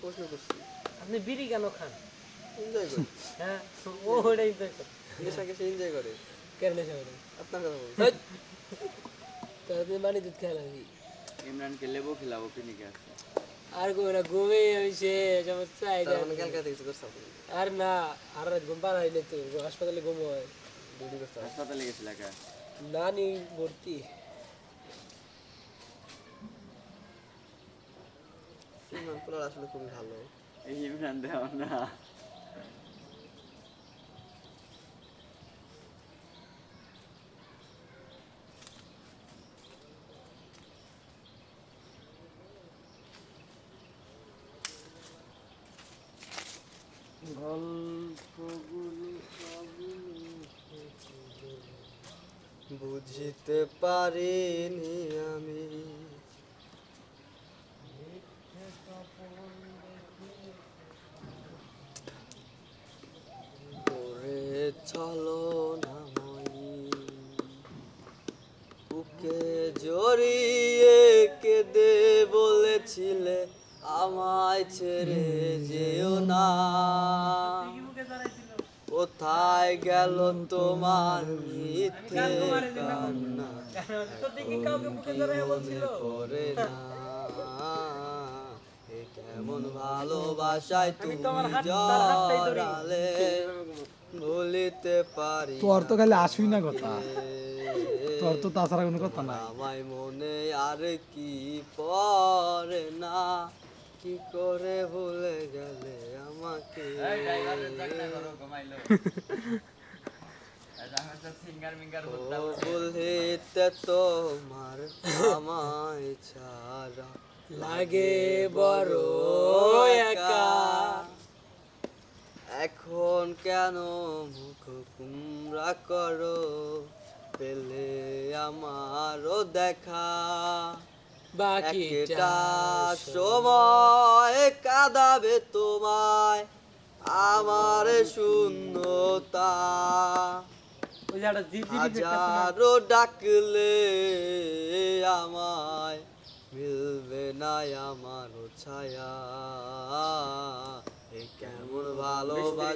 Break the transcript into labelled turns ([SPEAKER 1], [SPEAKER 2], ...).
[SPEAKER 1] প্রশ্ন করছি।
[SPEAKER 2] আপনি বিড়ি কেন খান?
[SPEAKER 1] এনজয় করি।
[SPEAKER 2] হ্যাঁ, ও ওটা এনজয় করে।
[SPEAKER 1] নেশাকে সে এনজয় করে।
[SPEAKER 3] কেন নেশা করে?
[SPEAKER 1] আপনার কথা বলছি।
[SPEAKER 3] তাদের বাড়ি দুধ খেয়ে লাগি
[SPEAKER 4] ইমরানকে লেবু খেলাবো পিনিকে আসছে।
[SPEAKER 3] আর ঘুমে না, ঘুমে আমি শেষ, আমার চাই
[SPEAKER 1] তার মানে কালকে রাতে কিছু করছে আপনি?
[SPEAKER 3] আর না, আর রাত ঘুম পাড়াই নেই তো, হাসপাতালে ঘুম হয়।
[SPEAKER 1] ডিউটি করছে?
[SPEAKER 4] হাসপাতালে গেছিল একা।
[SPEAKER 3] নানি ভর্তি।
[SPEAKER 1] ইমরান পোলার আসলে খুবই ভালো।
[SPEAKER 4] এই ইমরান দেও না।
[SPEAKER 1] বুঝতে পারিনি আমি করে চলো না বুকে জড়িয়ে কেঁদে বলেছিলে আমায় ছেড়ে যেও না, কোথায় গেল তোমার মিথ্যে কান্না মনে পড়ে না, এ কেমন ভালোবাসায় তুমি জড়ালে বলিতে পারি
[SPEAKER 5] তোর তো খালি আসুই না কথা, তোর তো তাছাড়া কোনো কথা না।
[SPEAKER 1] আমায় মনে আর কি পড়ে না, কি করে ভুলে গেলে আমাকে।
[SPEAKER 4] এই ড্রাইভারের চাকনা করো ঘুমাইলো। এটা হচ্ছে সিঙ্গার মিঙ্গার বলতে
[SPEAKER 1] ও
[SPEAKER 4] বলছে।
[SPEAKER 1] বলিতে তোমার আমায় ছাড়া
[SPEAKER 3] লাগে বড় একা,
[SPEAKER 1] এখন কেন মুখ কুমড়া করো, পেলে আমারও দেখা
[SPEAKER 3] বাকিটা
[SPEAKER 1] একটা সময় কাঁদাবে তোমায় আমার শূন্যতা,
[SPEAKER 2] ওই যে একটা ঝিরঝিরি একটা শোনা।
[SPEAKER 1] হাজারো ডাকলে আমায় মিলবে না আমার ছায়া, এ কেমন ভালোবাসা।